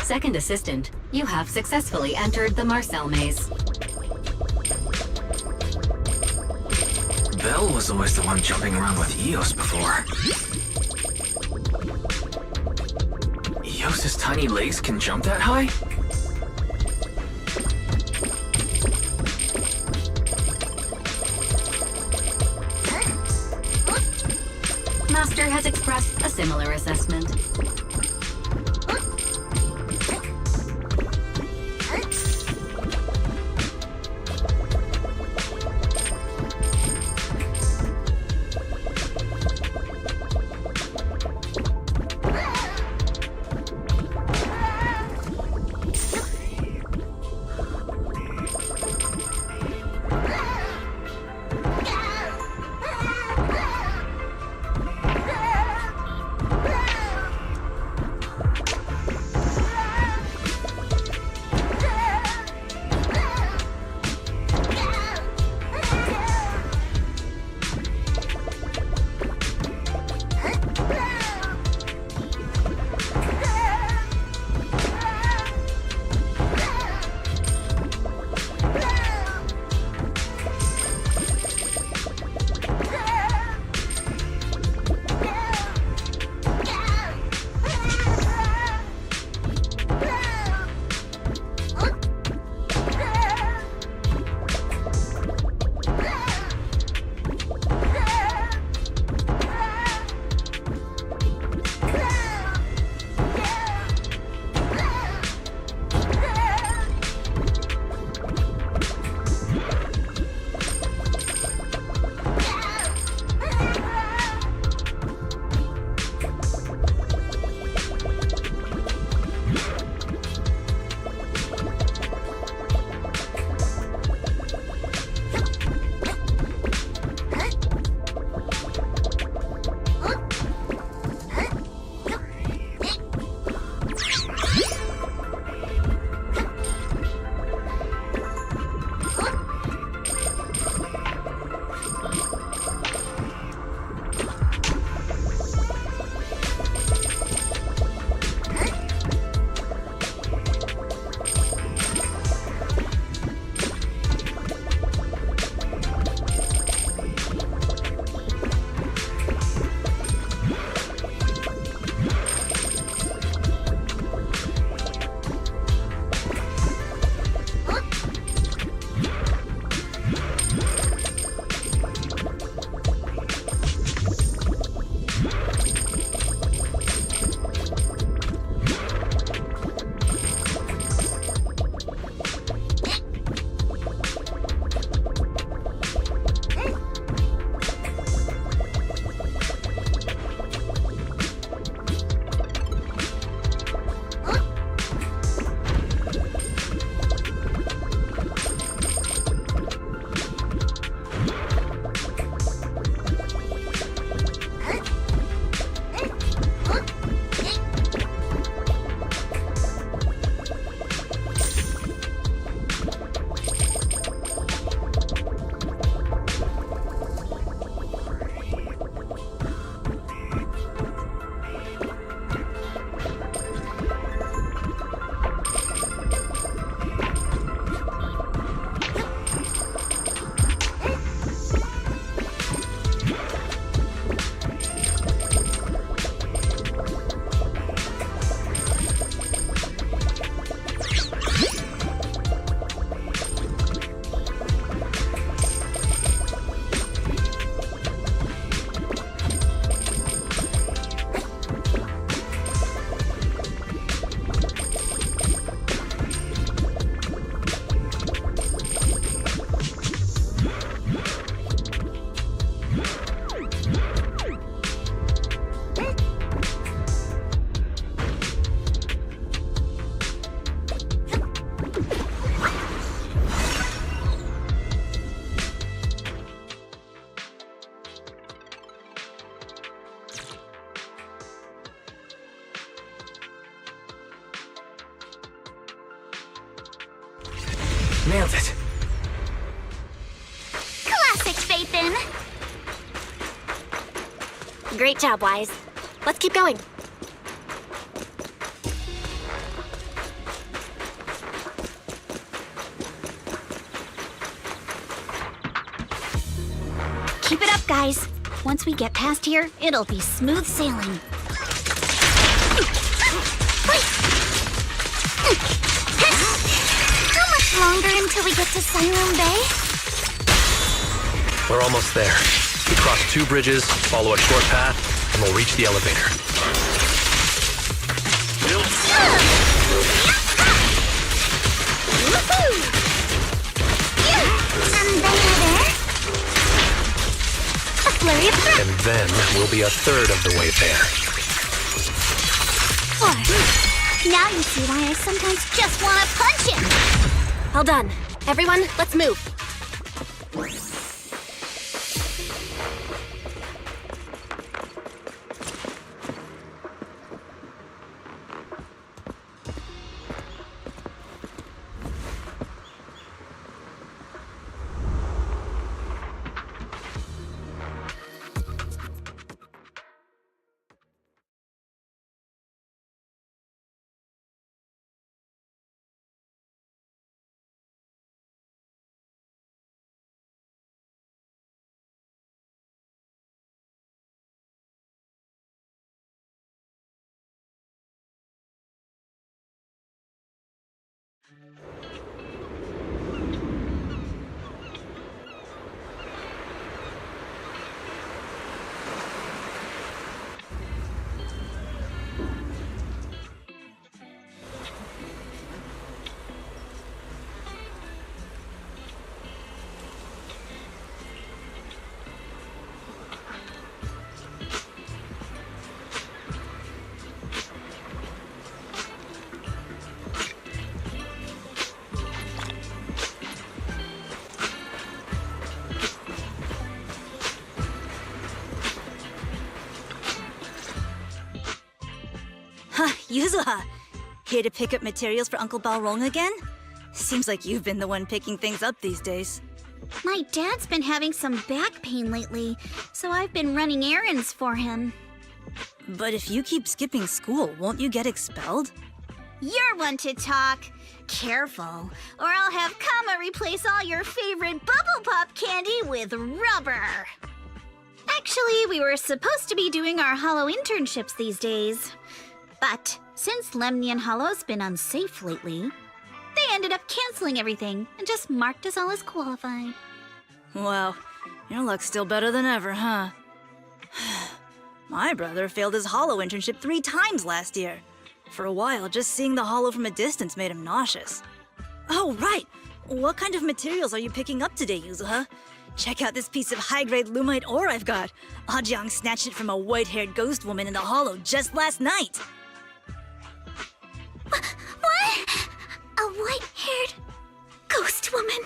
Second assistant, you have successfully entered the Marcel maze. Belle was always the one jumping around with Eos before. Eos's tiny legs can jump that high? Master has expressed a similar assessment. Nailed it. Classic, Phaethon. Great job, Wise. Let's keep going. guys. Once we get past here, it'll be smooth sailing. How much longer until we get to Sunroom Bay? We're almost there. We cross 2 bridges, follow a short path, and we'll reach the elevator. And then we're there. A flurry of threats. And then we'll be a third of the way there. 4. Now you see why I sometimes just want to punch him. All done. Everyone, let's move. Yuzuha, here to pick up materials for Uncle Balrog again? Seems like you've been the one picking things up these days. My dad's been having some back pain lately, so I've been running errands for him. But if you keep skipping school, won't you get expelled? You're one to talk. Careful, or I'll have Kama replace all your favorite Bubble Pop candy with rubber. Actually, we were supposed to be doing our Hollow internships these days. But since Lemnian Hollow's been unsafe lately, they ended up canceling everything and just marked us all as qualified. Wow, your luck's still better than ever, huh? My brother failed his Hollow internship 3 times last year. For a while, just seeing the Hollow from a distance made him nauseous. Oh, right! What kind of materials are you picking up today, Yuzuha? Check out this piece of high-grade lumite ore I've got. Ajang snatched it from a white-haired ghost woman in the Hollow just last night. What? A white-haired ghost woman?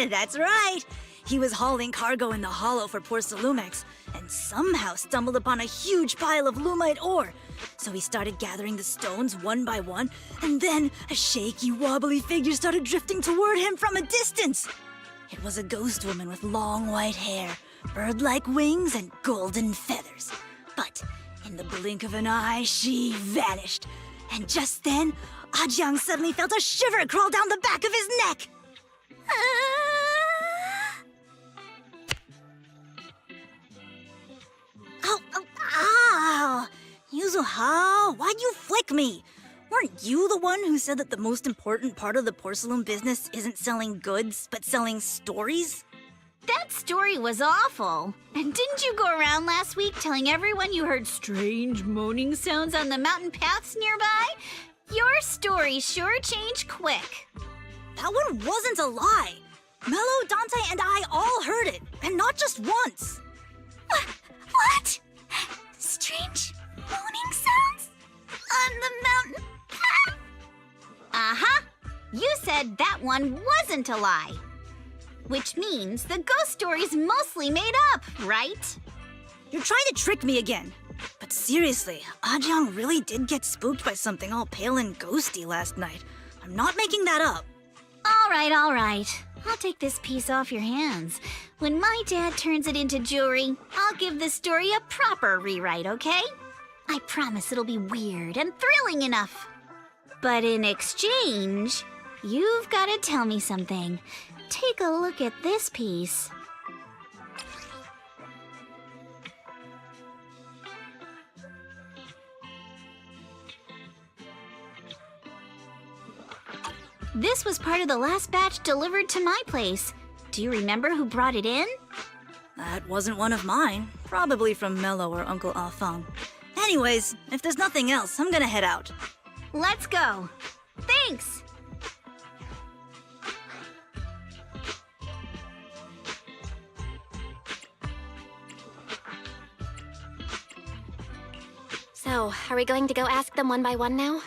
That's right! He was hauling cargo in the Hollow for poor Salumex, and somehow stumbled upon a huge pile of lumite ore. So he started gathering the stones one by one, and then a shaky, wobbly figure started drifting toward him from a distance. It was a ghost woman with long white hair, bird-like wings, and golden feathers. But in the blink of an eye, she vanished. And just then, Ajang suddenly felt a shiver crawl down the back of his neck. Ow! Yuzuha, why'd you flick me? Weren't you the one who said that the most important part of the porcelain business isn't selling goods, but selling stories? That story was awful. And didn't you go around last week telling everyone you heard strange moaning sounds on the mountain paths nearby? Your story sure changed quick. That one wasn't a lie. Mello, Dante, and I all heard it, and not just once. What? Strange moaning sounds on the mountain path? Uh-huh. You said that one wasn't a lie. Which means the ghost story's mostly made up, right? You're trying to trick me again. But seriously, Ajang really did get spooked by something all pale and ghosty last night. I'm not making that up. All right. I'll take this piece off your hands. When my dad turns it into jewelry, I'll give the story a proper rewrite, okay? I promise it'll be weird and thrilling enough. But in exchange, you've got to tell me something. Take a look at this piece. This was part of the last batch delivered to my place. Do you remember who brought it in? That wasn't one of mine. Probably from Mello or Uncle Afang. Anyways, if there's nothing else, I'm gonna head out. Let's go. Thanks! So, are we going to go ask them one by one now?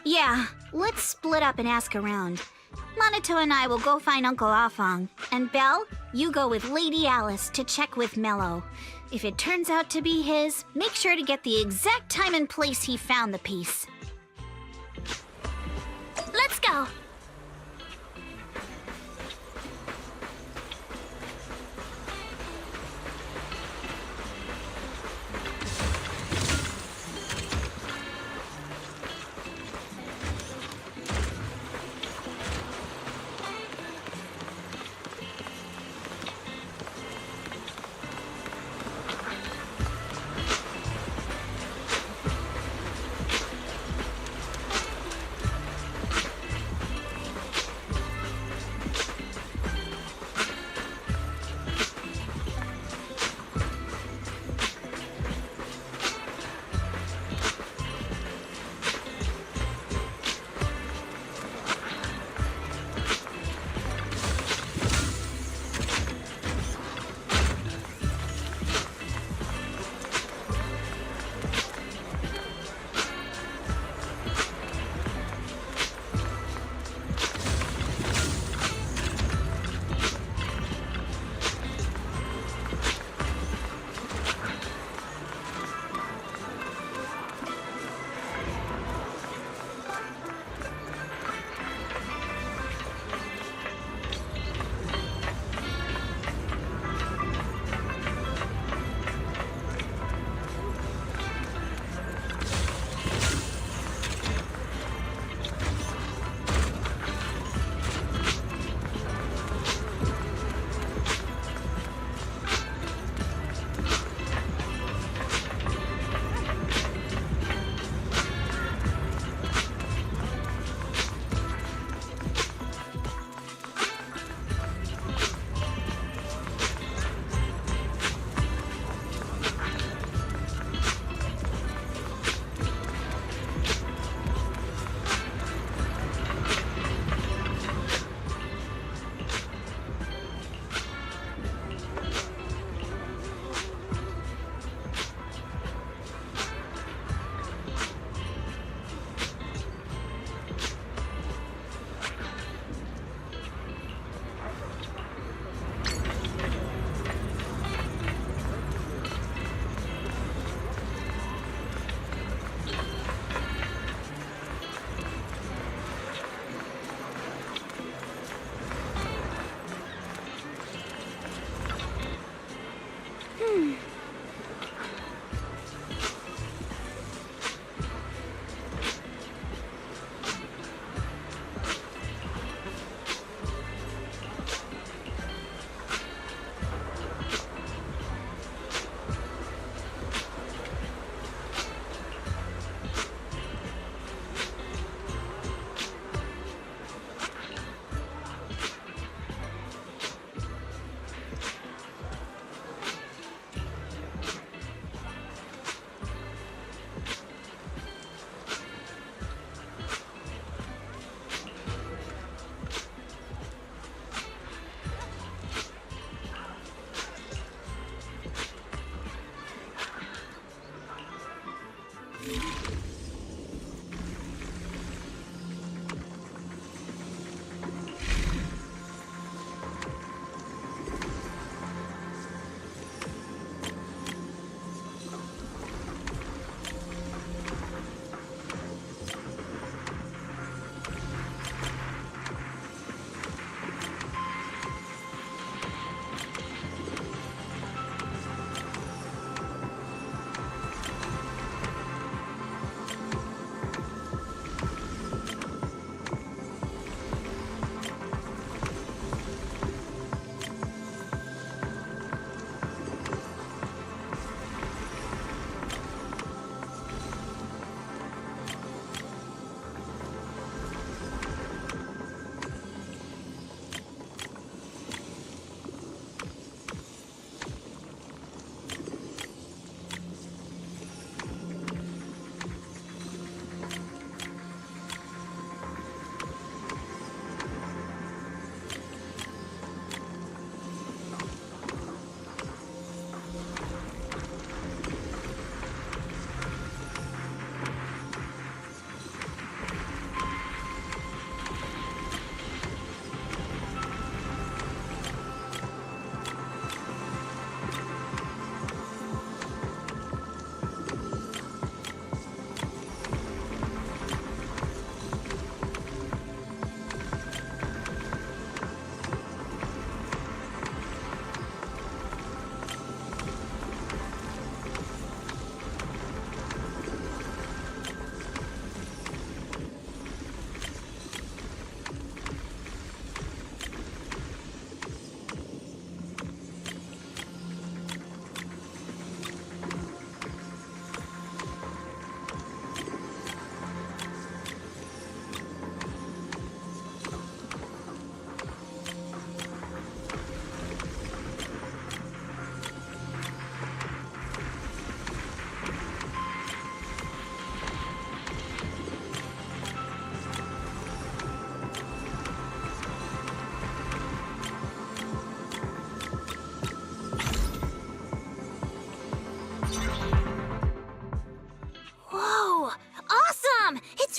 Yeah, let's split up and ask around. Monato and I will go find Uncle Afang. And Belle, you go with Lady Alice to check with Mello. If it turns out to be his, make sure to get the exact time and place he found the piece. Let's go!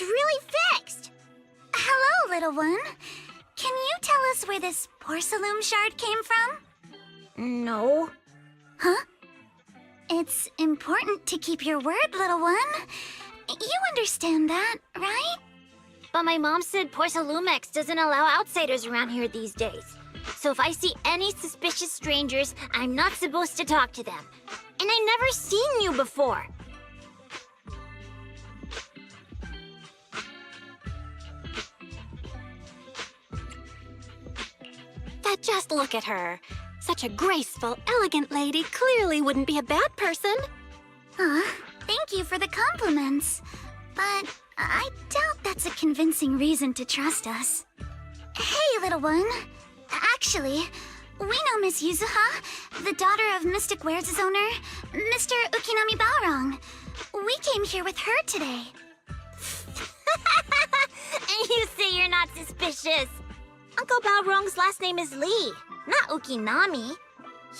it's really fixed! Hello, little one. Can you tell us where this porcelain shard came from? No. Huh? It's important to keep your word, little one. You understand that, right? But my mom said Porcelumex doesn't allow outsiders around here these days. So if I see any suspicious strangers, I'm not supposed to talk to them. And I've never seen you before. But just look at her. Such a graceful, elegant lady clearly wouldn't be a bad person. Thank you for the compliments. But I doubt that's a convincing reason to trust us. Hey, little one. Actually, we know Miss Yuzuha, the daughter of Mystic Wares' owner, Mr. Ukinami Balrong. We came here with her today. And you say you're not suspicious. Uncle Balrong's last name is Lee, not Ukinami.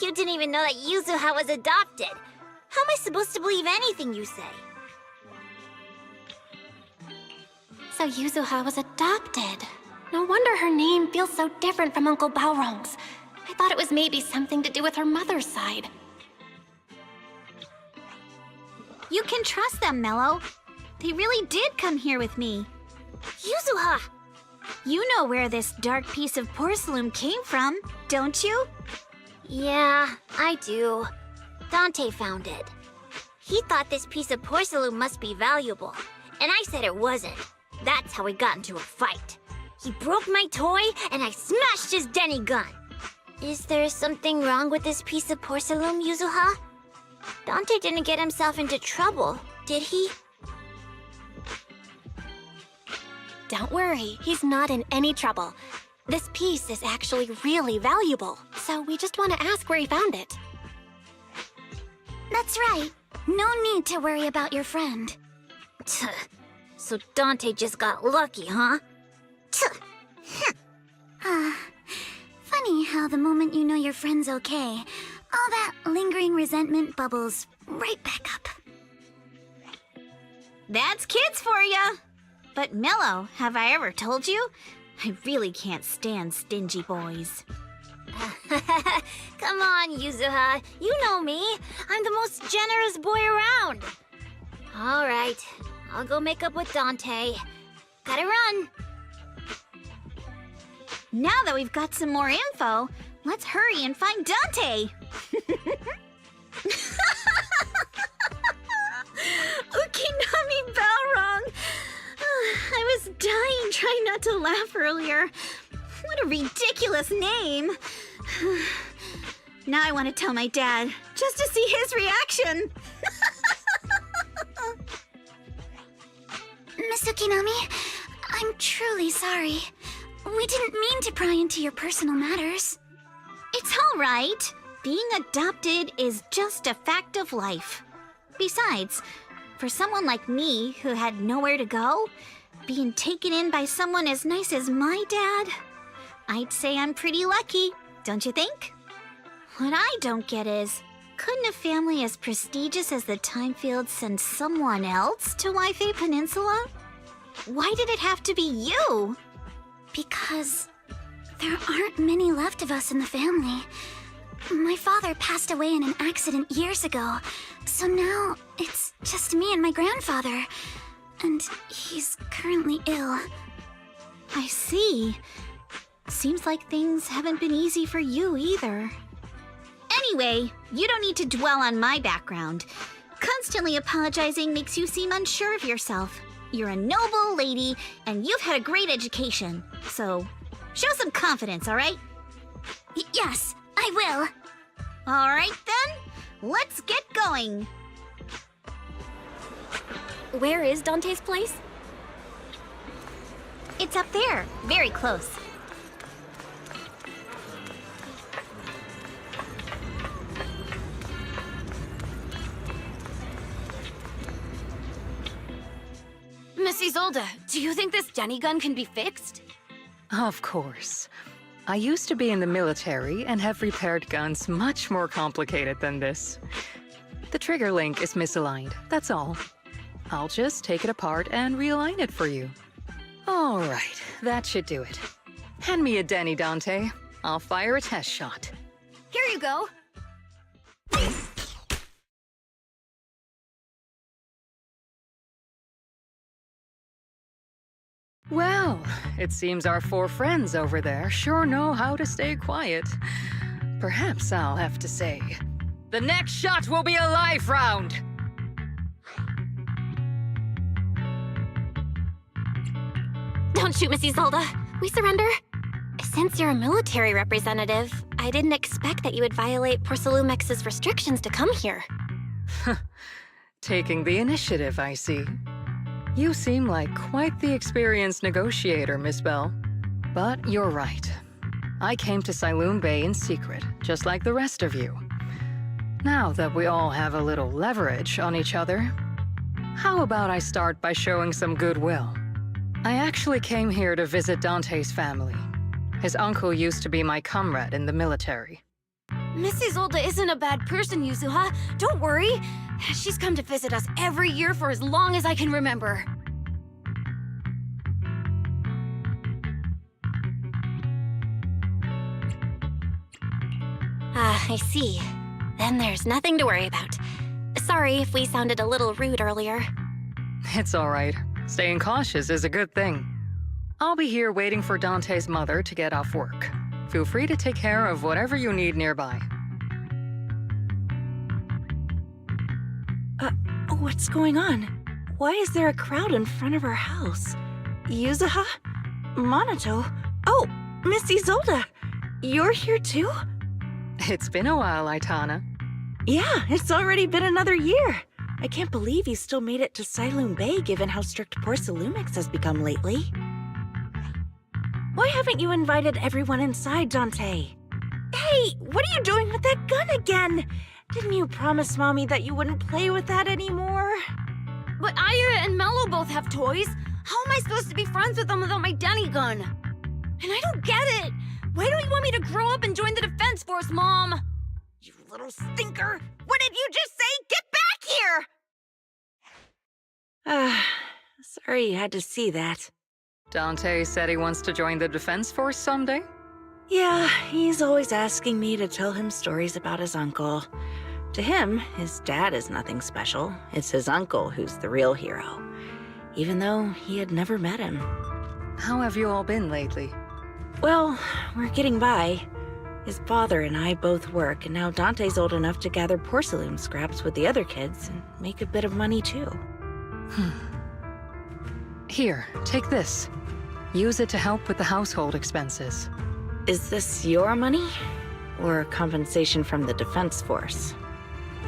You didn't even know that Yuzuha was adopted. How am I supposed to believe anything you say? So Yuzuha was adopted. No wonder her name feels so different from Uncle Balrong's. I thought it was maybe something to do with her mother's side. You can trust them, Mello. They really did come here with me. Yuzuha! You know where this dark piece of porcelain came from, don't you? Yeah, I do. Dante found it. He thought this piece of porcelain must be valuable, and I said it wasn't. That's how we got into a fight. He broke my toy, and I smashed his Denny gun. Is there something wrong with this piece of porcelain, Yuzuha? Dante didn't get himself into trouble, did he? Don't worry, he's not in any trouble. This piece is actually really valuable, so we just want to ask where he found it. That's right. No need to worry about your friend. So Dante just got lucky, huh? Funny how the moment you know your friend's okay, all that lingering resentment bubbles right back up. That's kids for ya! But Mello, have I ever told you? I really can't stand stingy boys. Come on, Yuzuha. You know me. I'm the most generous boy around. All right. I'll go make up with Dante. Gotta run. Now that we've got some more info, let's hurry and find Dante! Ukinami Balrong! I was dying trying not to laugh earlier. What a ridiculous name! Now I want to tell my dad, just to see his reaction! Miss Ukinami, I'm truly sorry. We didn't mean to pry into your personal matters. It's all right. Being adopted is just a fact of life. Besides, for someone like me who had nowhere to go, being taken in by someone as nice as my dad, I'd say I'm pretty lucky, don't you think? What I don't get is, couldn't a family as prestigious as the Timefields send someone else to Waifei Peninsula? Why did it have to be you? Because there aren't many left of us in the family. My father passed away in an accident years ago, so now it's just me and my grandfather. And he's currently ill. I see. Seems like things haven't been easy for you either. Anyway, you don't need to dwell on my background. Constantly apologizing makes you seem unsure of yourself. You're a noble lady, and you've had a great education. So, show some confidence, all right? Yes, I will. All right, then. Let's get going. Where is Dante's place? It's up there, very close. Miss Isolde, do you think this Denny gun can be fixed? Of course. I used to be in the military and have repaired guns much more complicated than this. The trigger link is misaligned, that's all. I'll just take it apart and realign it for you. All right, that should do it. Hand me a Denny, Dante. I'll fire a test shot. Here you go. Well, it seems our 4 friends over there sure know how to stay quiet. Perhaps I'll have to say, the next shot will be a life round! Don't shoot, Missy Zelda. We surrender. Since you're a military representative, I didn't expect that you would violate Porcelumex's restrictions to come here. Taking the initiative, I see. You seem like quite the experienced negotiator, Miss Bell. But you're right. I came to Siloon Bay in secret, just like the rest of you. Now that we all have a little leverage on each other, how about I start by showing some goodwill? I actually came here to visit Dante's family. His uncle used to be my comrade in the military. Missy Zolda isn't a bad person, Yuzuha. Don't worry. She's come to visit us every year for as long as I can remember. I see. Then there's nothing to worry about. Sorry if we sounded a little rude earlier. It's all right. Staying cautious is a good thing. I'll be here waiting for Dante's mother to get off work. Feel free to take care of whatever you need nearby. What's going on? Why is there a crowd in front of our house? Yuzuha? Monato? Oh, Missy Zolda! You're here too? It's been a while, Aitana. Yeah, it's already been another year. I can't believe you still made it to Siloon Bay given how strict Porcelumix has become lately. Why haven't you invited everyone inside, Dante? Hey, what are you doing with that gun again? Didn't you promise Mommy that you wouldn't play with that anymore? But Aya and Mello both have toys. How am I supposed to be friends with them without my Denny gun? And I don't get it. Why don't you want me to grow up and join the Defense Force, Mom? You little stinker! What did you just say? Get back here! Sorry you had to see that. Dante said he wants to join the Defense Force someday? Yeah, he's always asking me to tell him stories about his uncle. To him, his dad is nothing special. It's his uncle who's the real hero, even though he had never met him. How have you all been lately? Well, we're getting by. His father and I both work, and now Dante's old enough to gather porcelain scraps with the other kids and make a bit of money too. Here, take this. Use it to help with the household expenses. Is this your money? Or compensation from the Defense Force?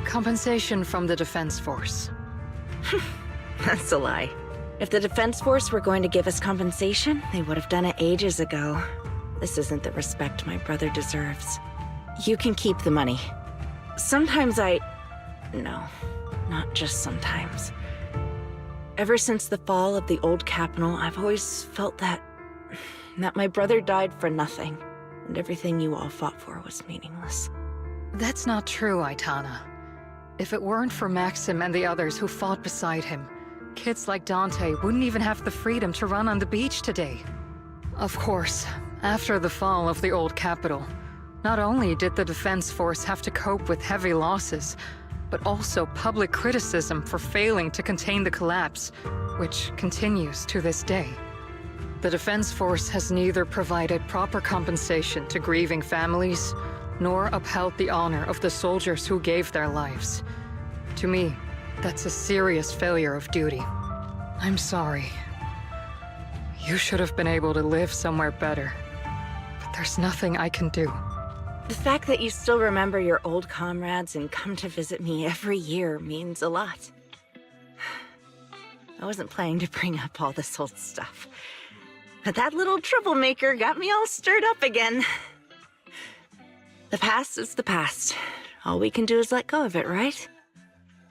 Compensation from the Defense Force. That's a lie. If the Defense Force were going to give us compensation, they would have done it ages ago. This isn't the respect my brother deserves. You can keep the money. Sometimes No, not just sometimes. Ever since the fall of the old capital, I've always felt that my brother died for nothing, and everything you all fought for was meaningless. That's not true, Aitana. If it weren't for Maxim and the others who fought beside him, kids like Dante wouldn't even have the freedom to run on the beach today. Of course, after the fall of the old capital, not only did the Defense Force have to cope with heavy losses, but also public criticism for failing to contain the collapse, which continues to this day. The Defense Force has neither provided proper compensation to grieving families, nor upheld the honor of the soldiers who gave their lives. To me, that's a serious failure of duty. I'm sorry. You should have been able to live somewhere better, but there's nothing I can do. The fact that you still remember your old comrades and come to visit me every year means a lot. I wasn't planning to bring up all this old stuff, but that little troublemaker got me all stirred up again. The past is the past. All we can do is let go of it, right?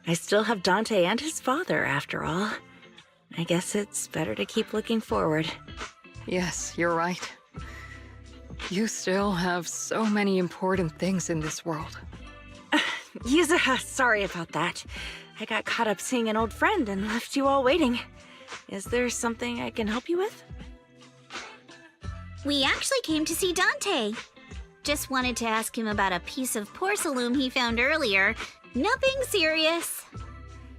I still have Dante and his father, after all. I guess it's better to keep looking forward. Yes, you're right. You still have so many important things in this world. Yuzuha, sorry about that. I got caught up seeing an old friend and left you all waiting. Is there something I can help you with? We actually came to see Dante. Just wanted to ask him about a piece of porcelain he found earlier. Nothing serious.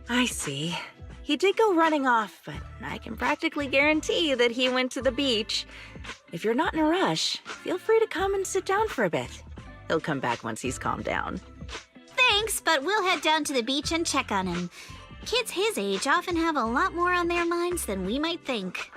I see. He did go running off, but I can practically guarantee that he went to the beach. If you're not in a rush, feel free to come and sit down for a bit. He'll come back once he's calmed down. Thanks, but we'll head down to the beach and check on him. Kids his age often have a lot more on their minds than we might think.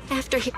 After he...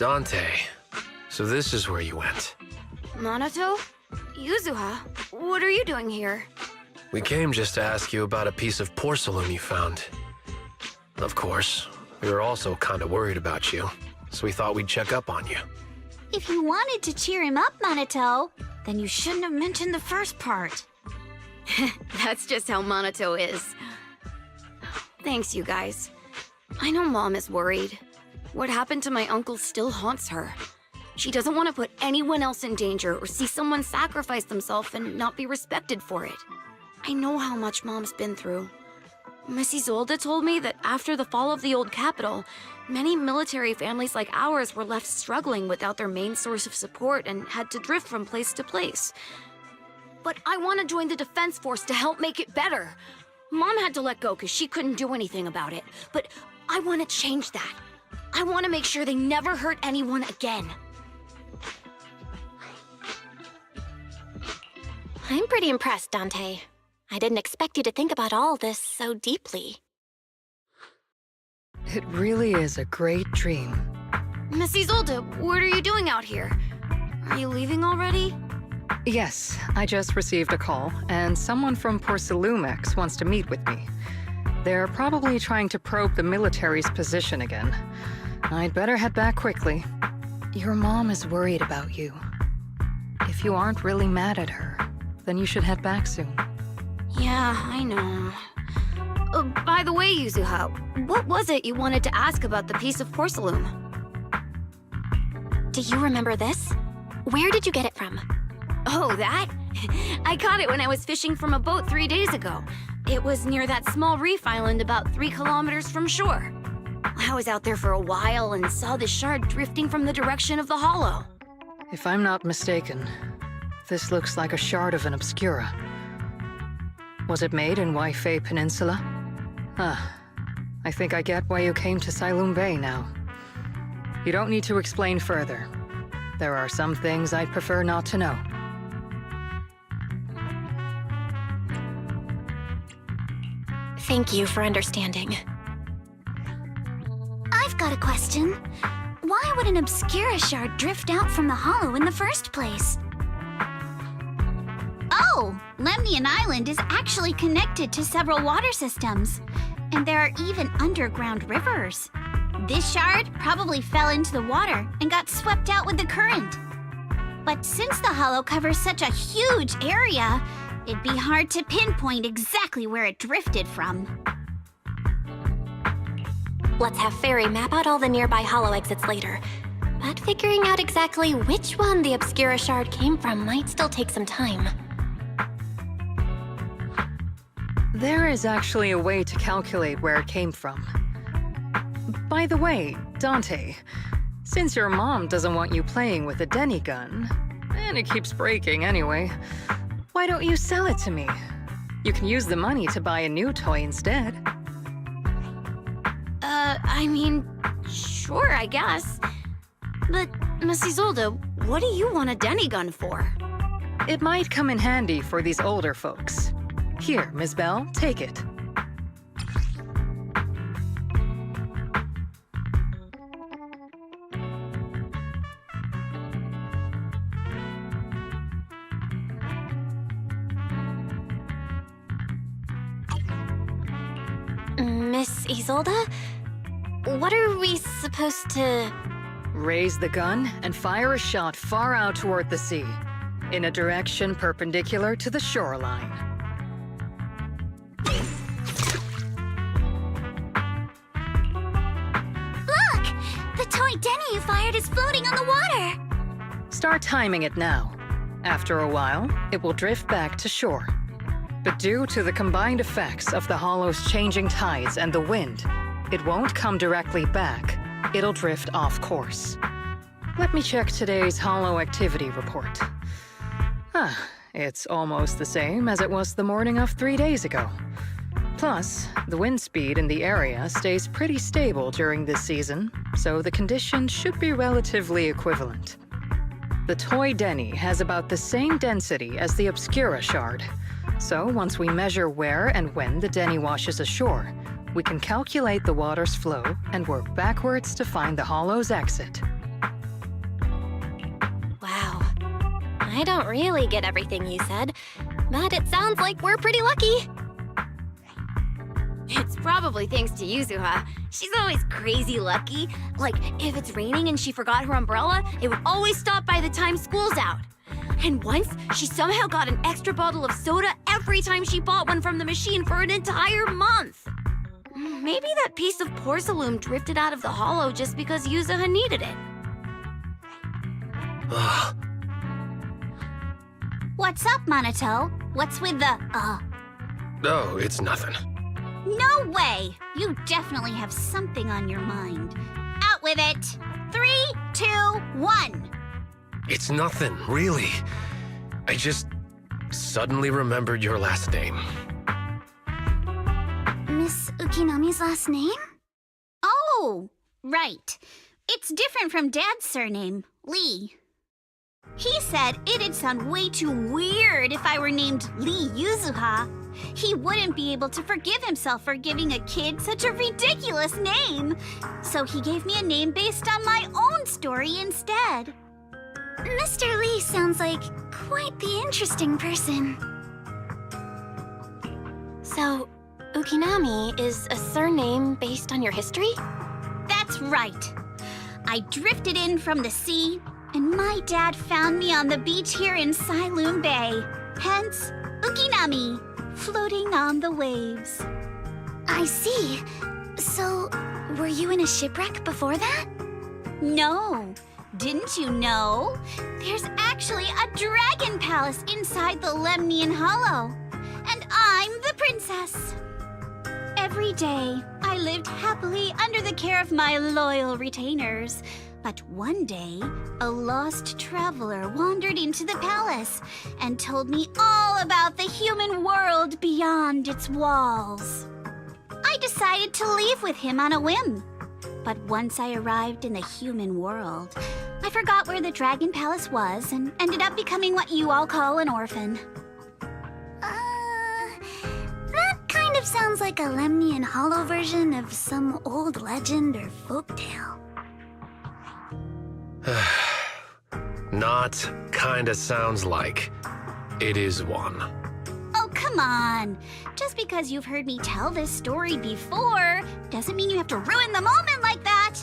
Dante, so this is where you went. Minato? Yuzuha? What are you doing here? We came just to ask you about a piece of porcelain you found. Of course, we were also kind of worried about you, so we thought we'd check up on you. If you wanted to cheer him up, Minato, then you shouldn't have mentioned the first part. That's just how Minato is. Thanks, you guys. I know Mom is worried. What happened to my uncle still haunts her. She doesn't want to put anyone else in danger or see someone sacrifice themselves and not be respected for it. I know how much Mom's been through. Miss Isolde told me that after the fall of the old capital, many military families like ours were left struggling without their main source of support and had to drift from place to place. But I want to join the Defense Force to help make it better. Mom had to let go because she couldn't do anything about it, but I want to change that. I want to make sure they never hurt anyone again. I'm pretty impressed, Dante. I didn't expect you to think about all this so deeply. It really is a great dream. Miss Isolde, what are you doing out here? Are you leaving already? Yes, I just received a call, and someone from Porcelumex wants to meet with me. They're probably trying to probe the military's position again. I'd better head back quickly. Your mom is worried about you. If you aren't really mad at her, then you should head back soon. Yeah, I know. By the way, Yuzuha, what was it you wanted to ask about the piece of porcelain? Do you remember this? Where did you get it from? Oh, that? I caught it when I was fishing from a boat 3 days ago. It was near that small reef island about 3 kilometers from shore. I was out there for a while and saw the shard drifting from the direction of the hollow. If I'm not mistaken, this looks like a shard of an obscura. Was it made in Waifei Peninsula? I think I get why you came to Silum Bay now. You don't need to explain further. There are some things I'd prefer not to know. Thank you for understanding. I've got a question. Why would an Obscura shard drift out from the hollow in the first place? Oh, Lemnian Island is actually connected to several water systems, and there are even underground rivers. This shard probably fell into the water and got swept out with the current. But since the hollow covers such a huge area, it'd be hard to pinpoint exactly where it drifted from. Let's have Fairy map out all the nearby hollow exits later. But figuring out exactly which one the Obscura shard came from might still take some time. There is actually a way to calculate where it came from. By the way, Dante, since your mom doesn't want you playing with a Denny gun, and it keeps breaking anyway, why don't you sell it to me? You can use the money to buy a new toy instead. I mean, sure, I guess. But, Miss Isolde, what do you want a Denny gun for? It might come in handy for these older folks. Here, Ms. Bell, take it. Miss Isolde? What are we supposed to... Raise the gun and fire a shot far out toward the sea, in a direction perpendicular to the shoreline. Look! The toy Denny you fired is floating on the water! Start timing it now. After a while, it will drift back to shore. But due to the combined effects of the hollow's changing tides and the wind, it won't come directly back. It'll drift off course. Let me check today's hollow activity report. It's almost the same as it was the morning of 3 days ago. Plus, the wind speed in the area stays pretty stable during this season, so the conditions should be relatively equivalent. The toy Denny has about the same density as the Obscura shard, so once we measure where and when the Denny washes ashore, we can calculate the water's flow and work backwards to find the hollow's exit. I don't really get everything you said, but it sounds like we're pretty lucky. It's probably thanks to Yuzuha. She's always crazy lucky. Like, if it's raining and she forgot her umbrella, it would always stop by the time school's out. And once, she somehow got an extra bottle of soda every time she bought one from the machine for an entire month. Maybe that piece of porcelain drifted out of the hollow just because Yuzuha needed it. Ugh. What's up, Monato? What's with the, Oh, it's nothing. No way! You definitely have something on your mind. Out with it! 3, 2, 1! It's nothing, really. I just suddenly remembered your last name. Miss Ukinami's last name? Oh, right. It's different from Dad's surname, Lee. He said it'd sound way too weird if I were named Lee Yuzuha. He wouldn't be able to forgive himself for giving a kid such a ridiculous name. So he gave me a name based on my own story instead. Mr. Lee sounds like quite the interesting person. So, Ukinami is a surname based on your history? That's right. I drifted in from the sea, and my dad found me on the beach here in Sailoon Bay. Hence, Ukinami, floating on the waves. I see. So, were you in a shipwreck before that? No. Didn't you know? There's actually a dragon palace inside the Lemnian Hollow. And I'm the princess. Every day, I lived happily under the care of my loyal retainers. But one day, a lost traveler wandered into the palace and told me all about the human world beyond its walls. I decided to leave with him on a whim. But once I arrived in the human world, I forgot where the Dragon Palace was and ended up becoming what you all call an orphan. That kind of sounds like a Lemnian Hollow version of some old legend or folktale. Not kinda sounds like. It is one. Oh, come on. Just because you've heard me tell this story before doesn't mean you have to ruin the moment like that.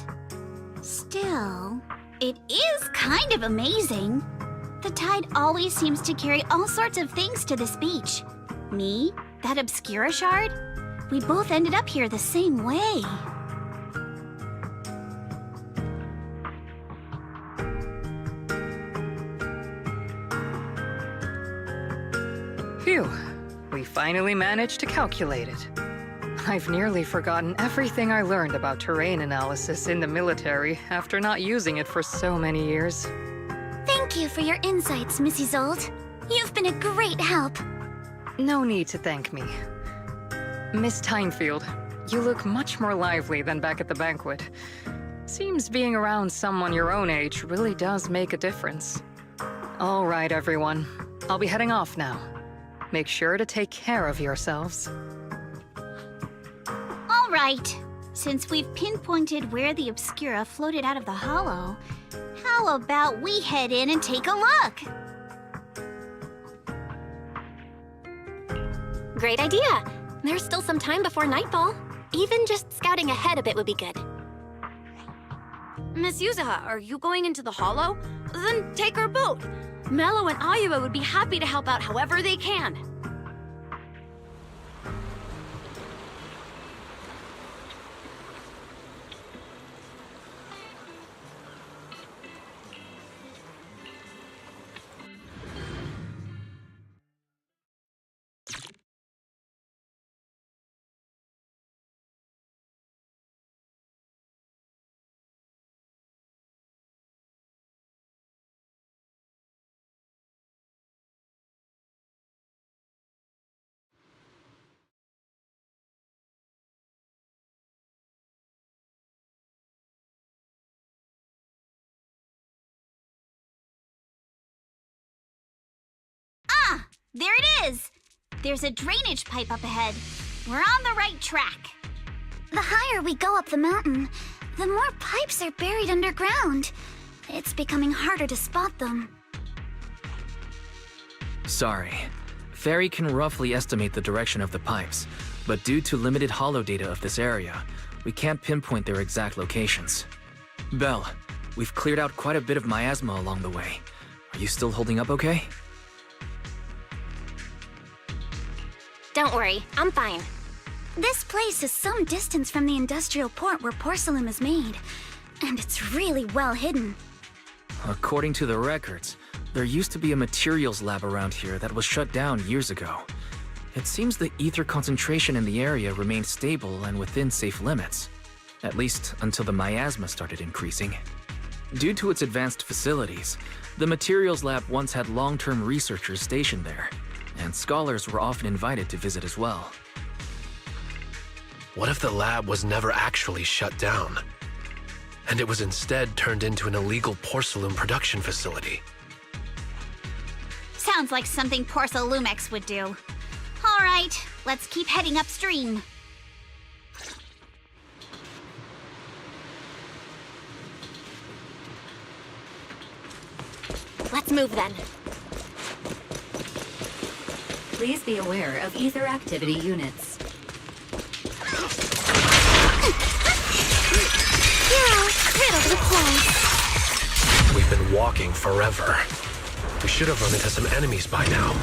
Still, it is kind of amazing. The tide always seems to carry all sorts of things to this beach. Me, that Obscura shard, we both ended up here the same way. Phew. We finally managed to calculate it. I've nearly forgotten everything I learned about terrain analysis in the military after not using it for so many years. Thank you for your insights, Miss Isolde. You've been a great help. No need to thank me. Miss Tynefield, you look much more lively than back at the banquet. Seems being around someone your own age really does make a difference. All right, everyone. I'll be heading off now. Make sure to take care of yourselves. All right. Since we've pinpointed where the Obscura floated out of the hollow, how about we head in and take a look? Great idea. There's still some time before nightfall. Even just scouting ahead a bit would be good. Miss Yuzuha, are you going into the hollow? Then take our boat. Mello and Ayuba would be happy to help out however they can. There it is! There's a drainage pipe up ahead. We're on the right track. The higher we go up the mountain, the more pipes are buried underground. It's becoming harder to spot them. Sorry. Fairy can roughly estimate the direction of the pipes, but due to limited holo data of this area, we can't pinpoint their exact locations. Belle, we've cleared out quite a bit of miasma along the way. Are you still holding up okay? Don't worry, I'm fine. This place is some distance from the industrial port where porcelain is made, and it's really well hidden. According to the records, there used to be a materials lab around here that was shut down years ago. It seems the ether concentration in the area remained stable and within safe limits, at least until the miasma started increasing. Due to its advanced facilities, the materials lab once had long-term researchers stationed there, and scholars were often invited to visit as well. What if the lab was never actually shut down? And it was instead turned into an illegal porcelain production facility? Sounds like something Porcelumex would do. All right, let's keep heading upstream. Let's move then. Please be aware of ether activity units. Yeah, riddled with flies. We've been walking forever. We should have run into some enemies by now.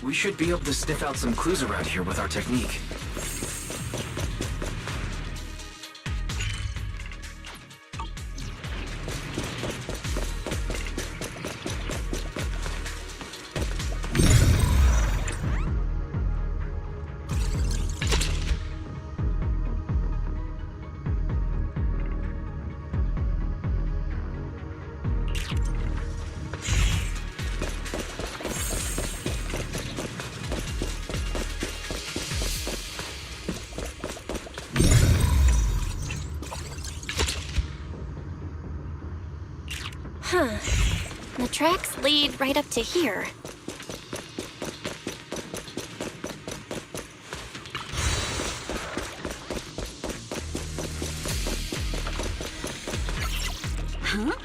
We should be able to sniff out some clues around here with our technique. The tracks lead right up to here. Huh?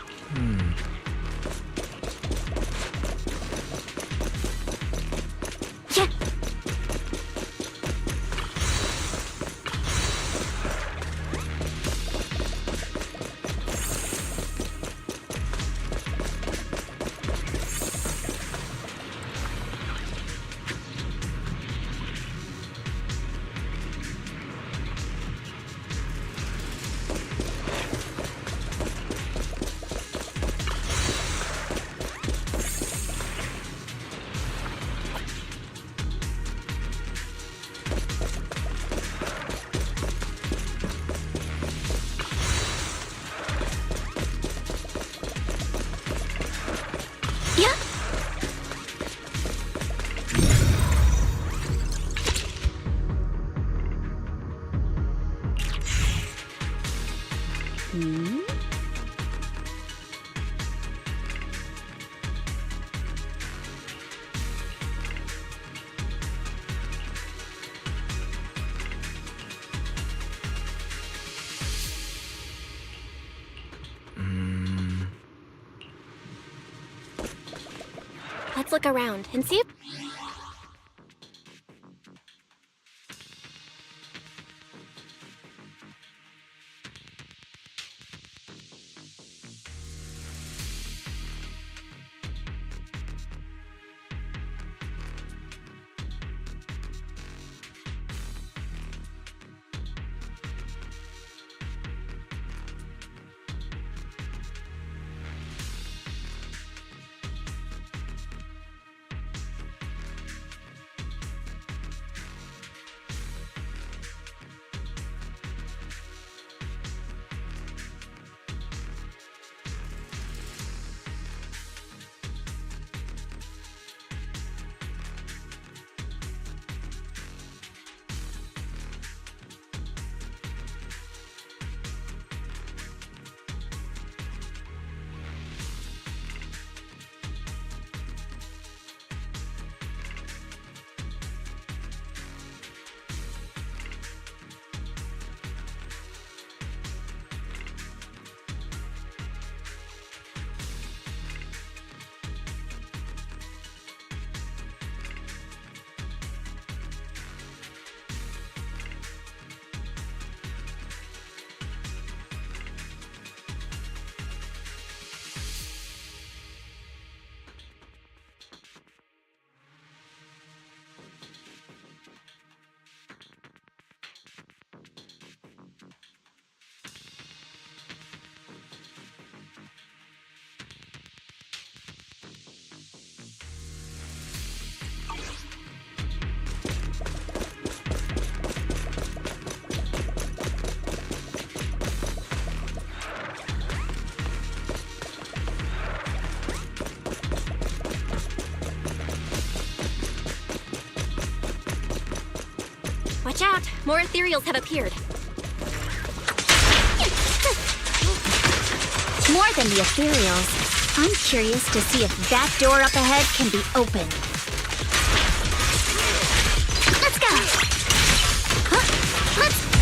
Yeah. Let's look around and see if... Watch out! More ethereals have appeared. More than the ethereals, I'm curious to see if that door up ahead can be opened. Let's go! Let's...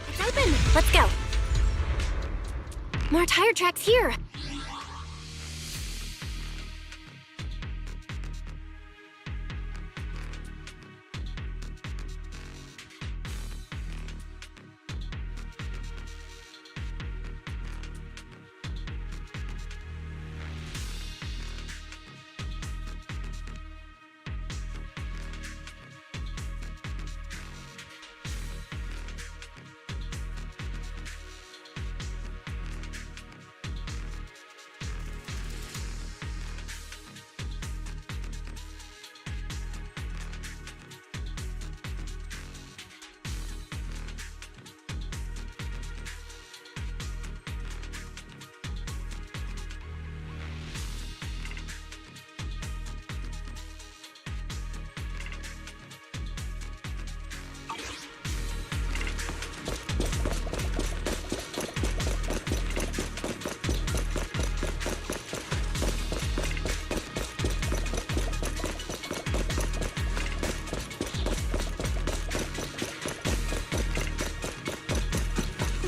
It's open. Let's go. More tire tracks here.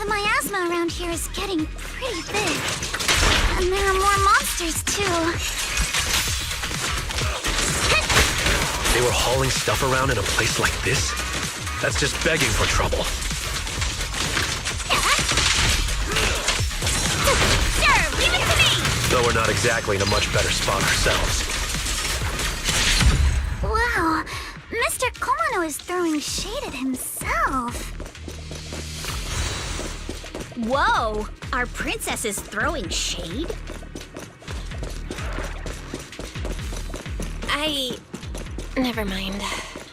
Miasma around here is getting pretty big. And there are more monsters, too. They were hauling stuff around in a place like this? That's just begging for trouble. Sure, leave it to me! Though we're not exactly in a much better spot ourselves. Wow, Mr. Komano is throwing shade at himself. Whoa! Our princess is throwing shade? Never mind.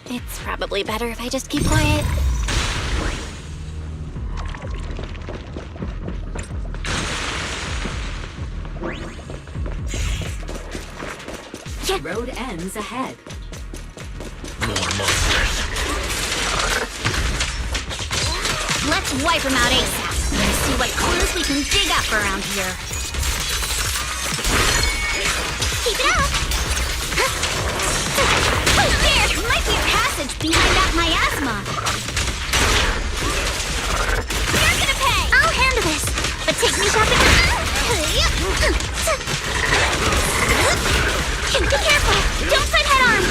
It's probably better if I just keep quiet. Road ends ahead. More monsters. Let's wipe them out ASAP. Let's see what clues we can dig up around here. Keep it up! Wait there! Might be a passage behind that miasma. You're gonna pay! I'll handle this. But take me shopping. Be careful! Don't fight head on!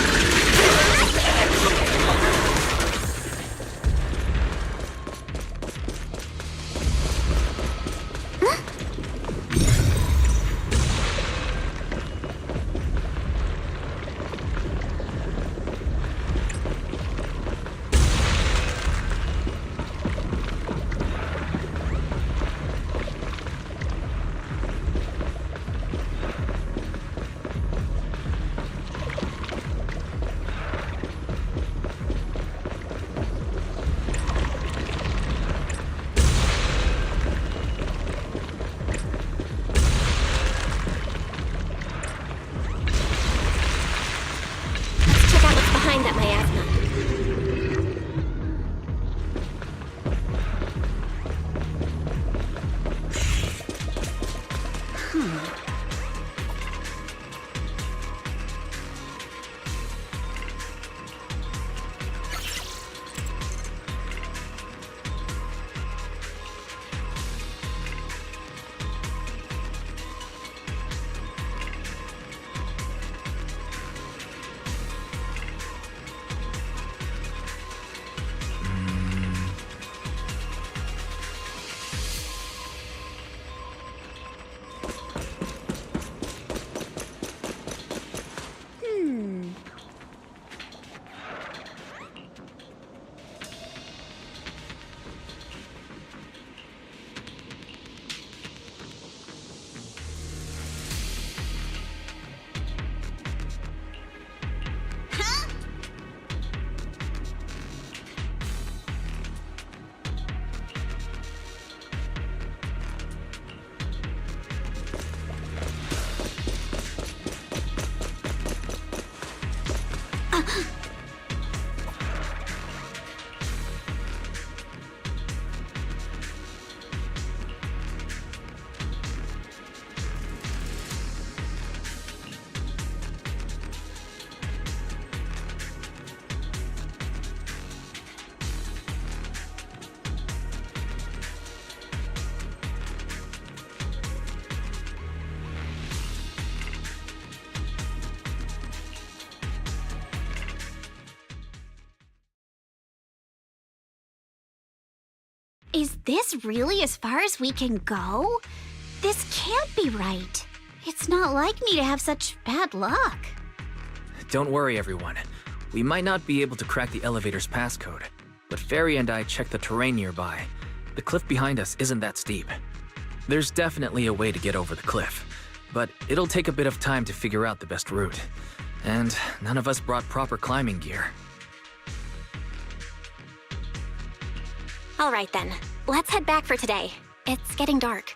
Is this really as far as we can go? This can't be right. It's not like me to have such bad luck. Don't worry, everyone. We might not be able to crack the elevator's passcode, but Fairy and I checked the terrain nearby. The cliff behind us isn't that steep. There's definitely a way to get over the cliff, but it'll take a bit of time to figure out the best route. And none of us brought proper climbing gear. All right then, let's head back for today. It's getting dark.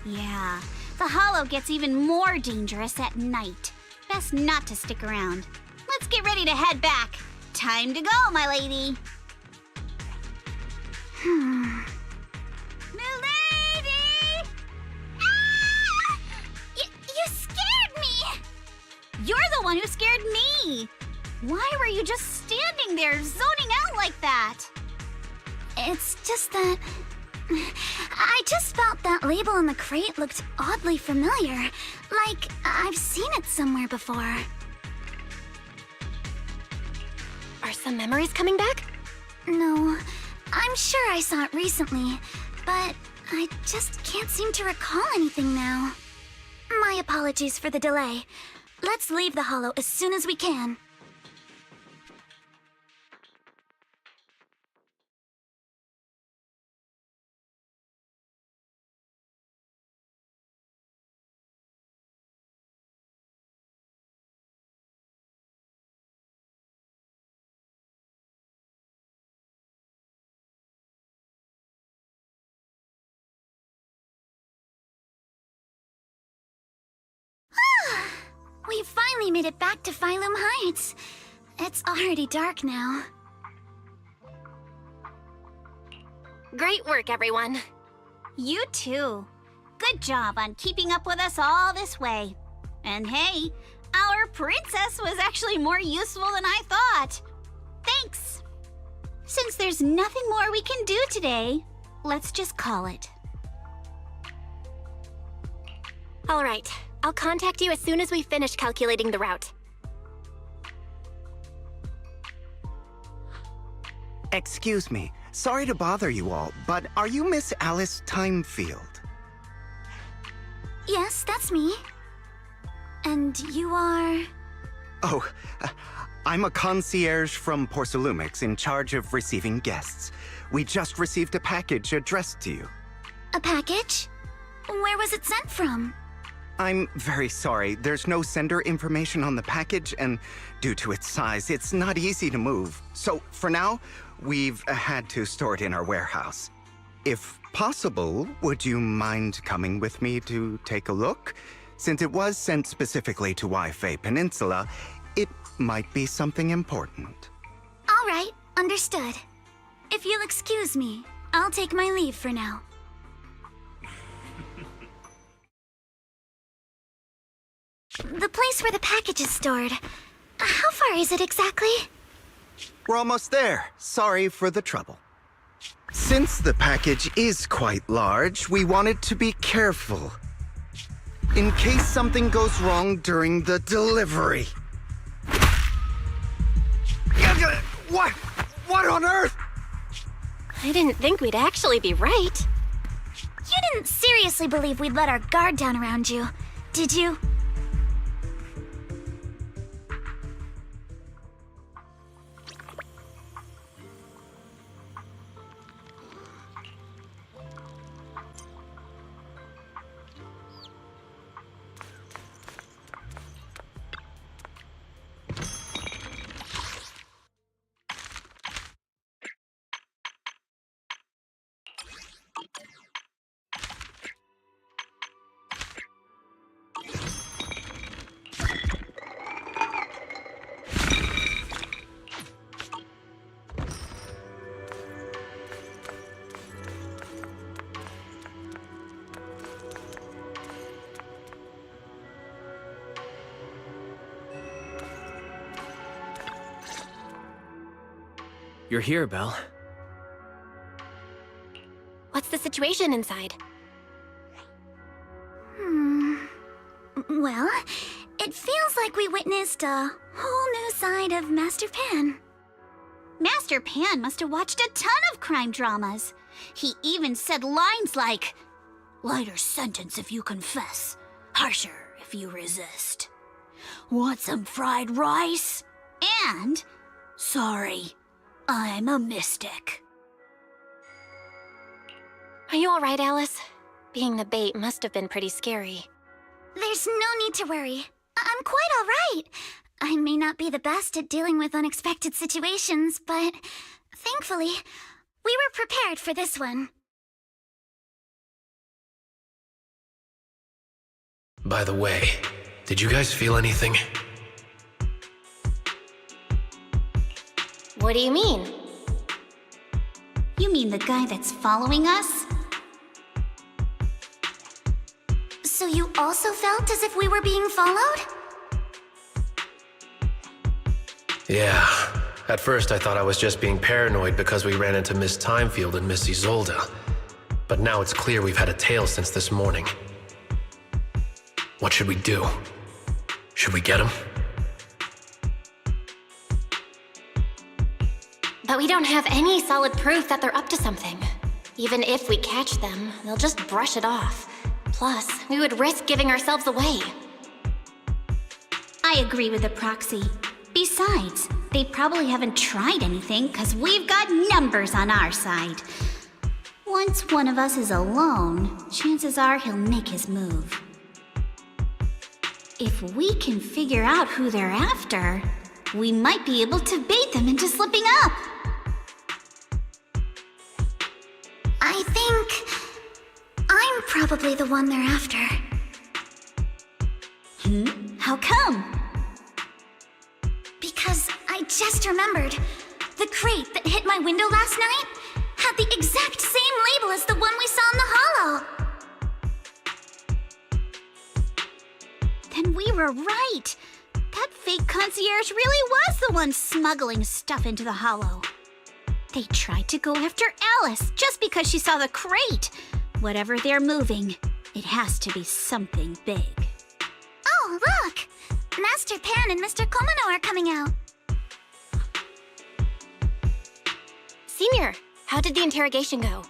Yeah, the hollow gets even more dangerous at night. Best not to stick around. Let's get ready to head back. Time to go, my lady. Milady! Ah! You scared me! You're the one who scared me. Why were you just standing there, zoning out like that? It's just that... I just felt that label on the crate looked oddly familiar. Like, I've seen it somewhere before. Are some memories coming back? No, I'm sure I saw it recently, but I just can't seem to recall anything now. My apologies for the delay. Let's leave the hollow as soon as we can. We finally made it back to Phylum Heights. It's already dark now. Great work, everyone. You too. Good job on keeping up with us all this way. And hey, our princess was actually more useful than I thought. Thanks. Since there's nothing more we can do today, let's just call it. All right. I'll contact you as soon as we finish calculating the route. Excuse me. Sorry to bother you all, but are you Miss Alice Timefield? Yes, that's me. And you are... Oh, I'm a concierge from Porcelumix in charge of receiving guests. We just received a package addressed to you. A package? Where was it sent from? I'm very sorry. There's no sender information on the package, and due to its size, it's not easy to move. So, for now, we've had to store it in our warehouse. If possible, would you mind coming with me to take a look? Since it was sent specifically to Waifei Peninsula, it might be something important. All right, understood. If you'll excuse me, I'll take my leave for now. The place where the package is stored. How far is it exactly? We're almost there. Sorry for the trouble. Since the package is quite large, we wanted to be careful. In case something goes wrong during the delivery. What? What on earth? I didn't think we'd actually be right. You didn't seriously believe we'd let our guard down around you, did you? You're here, Belle. What's the situation inside? Well, it feels like we witnessed a whole new side of Master Pan. Master Pan must have watched a ton of crime dramas. He even said lines like, "Lighter sentence if you confess, harsher if you resist. Want some fried rice?" And, "Sorry, I'm a mystic." Are you alright, Alice? Being the bait must have been pretty scary. There's no need to worry. I'm quite alright. I may not be the best at dealing with unexpected situations, but thankfully, we were prepared for this one. By the way, did you guys feel anything? What do you mean? You mean the guy that's following us? So you also felt as if we were being followed? Yeah. At first I thought I was just being paranoid because we ran into Miss Timefield and Miss Isolda. But now it's clear we've had a tail since this morning. What should we do? Should we get him? But we don't have any solid proof that they're up to something. Even if we catch them, they'll just brush it off. Plus, we would risk giving ourselves away. I agree with the proxy. Besides, they probably haven't tried anything because we've got numbers on our side. Once one of us is alone, chances are he'll make his move. If we can figure out who they're after, we might be able to bait them into slipping up. I think I'm probably the one they're after. How come? Because I just remembered. The crate that hit my window last night had the exact same label as the one we saw in the hollow. Then we were right. That fake concierge really was the one smuggling stuff into the hollow. They tried to go after Alice just because she saw the crate. Whatever they're moving, it has to be something big. Oh, look! Master Pan and Mr. Komano are coming out. Senior, how did the interrogation go?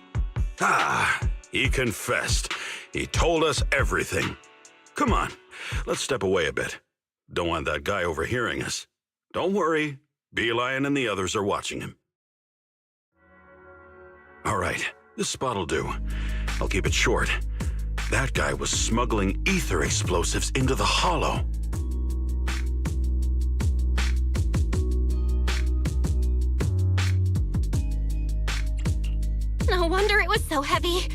He confessed. He told us everything. Come on, let's step away a bit. Don't want that guy overhearing us. Don't worry, Beelion and the others are watching him. All right, this spot'll do. I'll keep it short. That guy was smuggling ether explosives into the hollow. No wonder it was so heavy.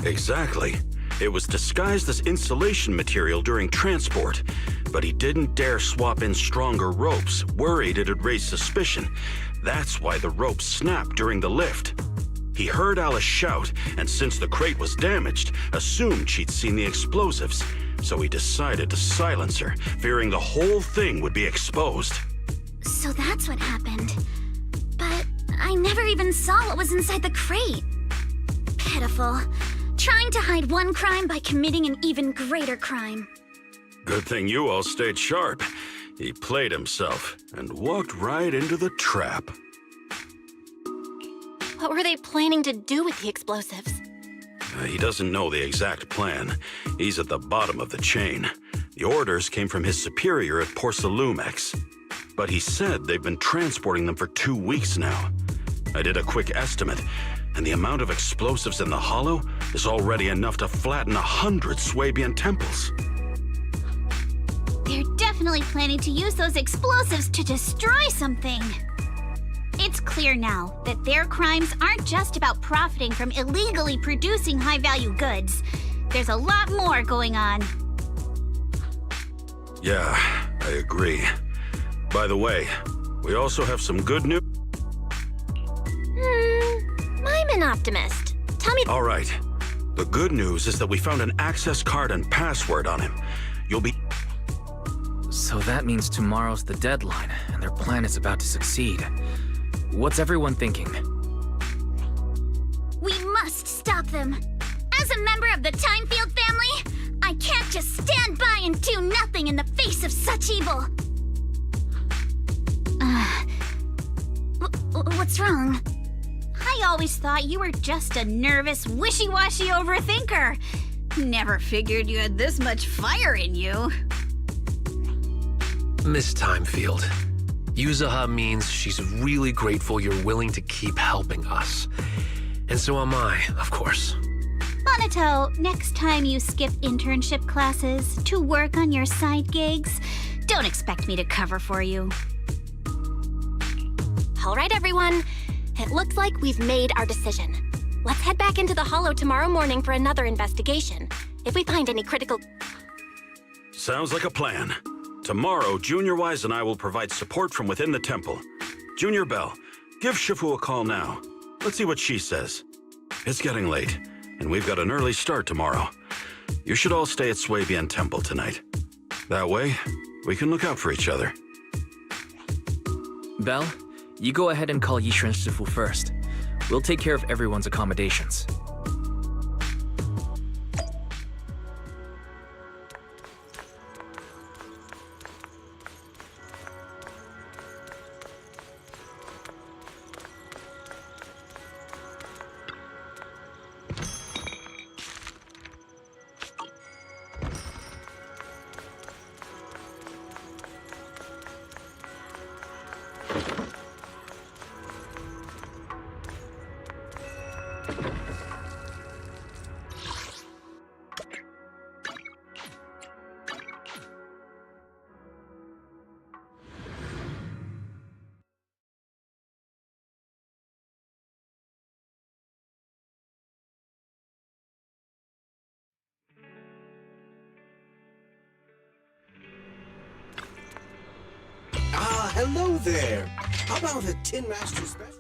Exactly. It was disguised as insulation material during transport, but he didn't dare swap in stronger ropes, worried it'd raise suspicion. That's why the ropes snapped during the lift. He heard Alice shout, and since the crate was damaged, assumed she'd seen the explosives. So he decided to silence her, fearing the whole thing would be exposed. So that's what happened. But I never even saw what was inside the crate. Pitiful. Trying to hide one crime by committing an even greater crime. Good thing you all stayed sharp. He played himself and walked right into the trap. What were they planning to do with the explosives? He doesn't know the exact plan. He's at the bottom of the chain. The orders came from his superior at Porcelumex. But he said they've been transporting them for 2 weeks now. I did a quick estimate, and the amount of explosives in the hollow is already enough to flatten 100 Swabian temples. They're definitely planning to use those explosives to destroy something. It's clear now that their crimes aren't just about profiting from illegally producing high-value goods. There's a lot more going on. Yeah, I agree. By the way, we also have some good news. I'm an optimist. Tell me. All right. The good news is that we found an access card and password on him. You'll be... So that means tomorrow's the deadline, and their plan is about to succeed. What's everyone thinking? We must stop them. As a member of the Timefield family, I can't just stand by and do nothing in the face of such evil. What's wrong? Hi, I always thought you were just a nervous, wishy-washy overthinker. Never figured you had this much fire in you. Miss Timefield, Yuzaha means she's really grateful you're willing to keep helping us. And so am I, of course. Monato, next time you skip internship classes to work on your side gigs, don't expect me to cover for you. All right, everyone. It looks like we've made our decision. Let's head back into the Hollow tomorrow morning for another investigation. If we find any critical... Sounds like a plan. Tomorrow, Junior Wise and I will provide support from within the temple. Junior Bell, give Shifu a call now. Let's see what she says. It's getting late, and we've got an early start tomorrow. You should all stay at Swabian Temple tonight. That way, we can look out for each other. Belle, you go ahead and call Yishuan Shifu first. We'll take care of everyone's accommodations. Hello there. How about a Tin Master special?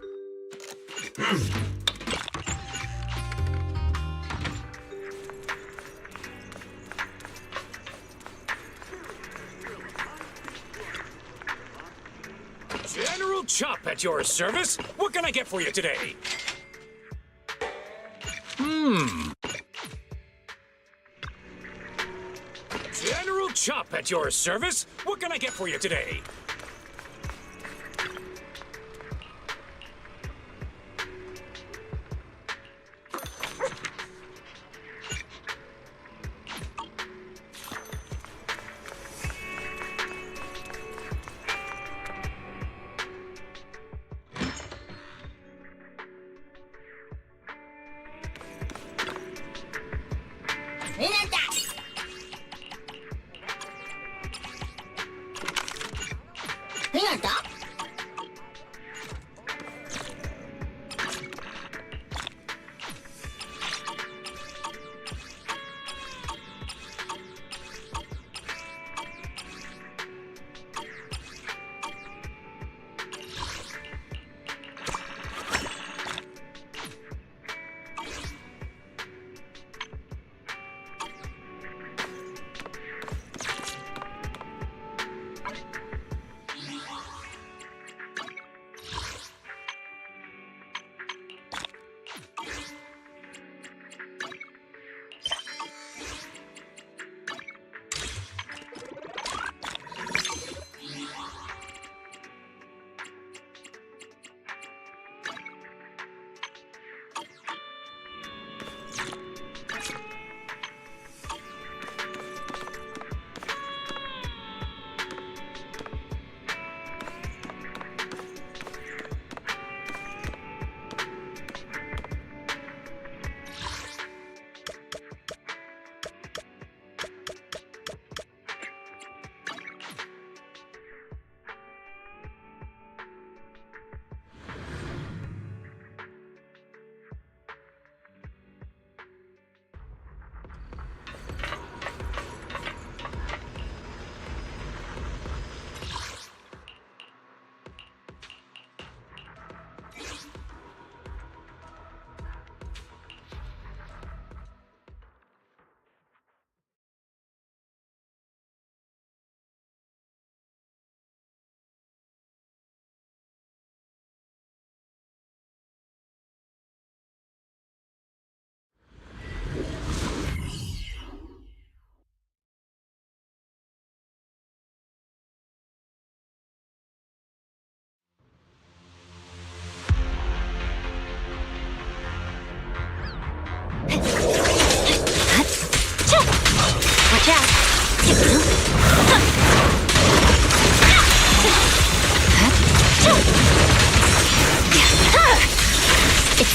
General Chop at your service. What can I get for you today? General Chop at your service. What can I get for you today?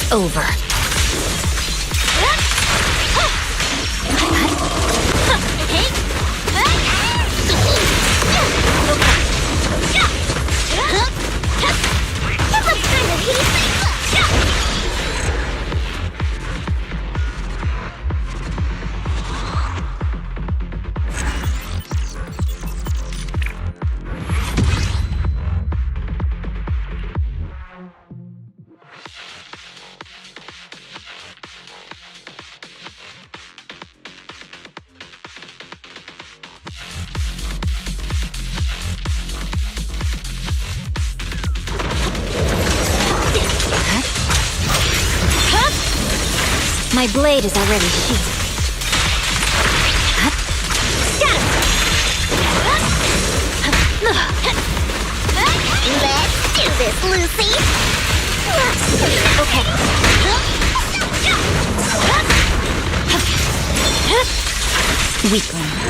It's over. My blade is already sheathed. Let's do this, Lucy. Okay. Weakling.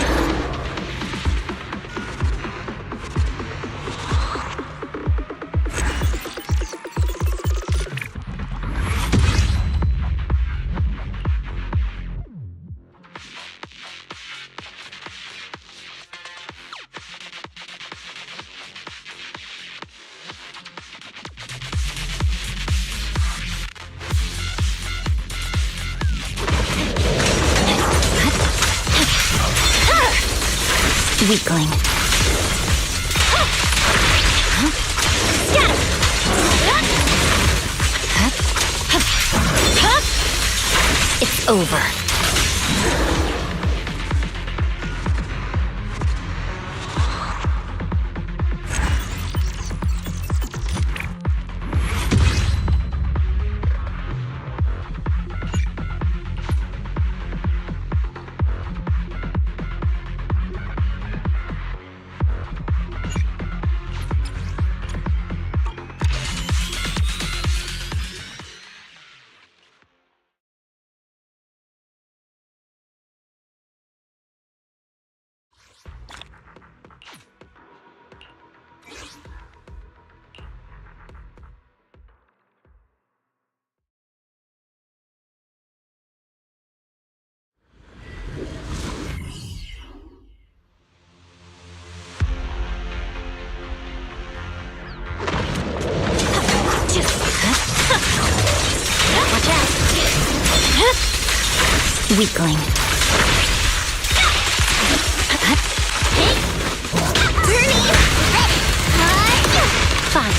Weakling. It's over. Weakling. Fine.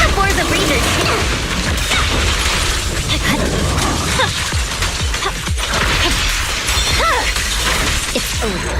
Before the breeders. It's over.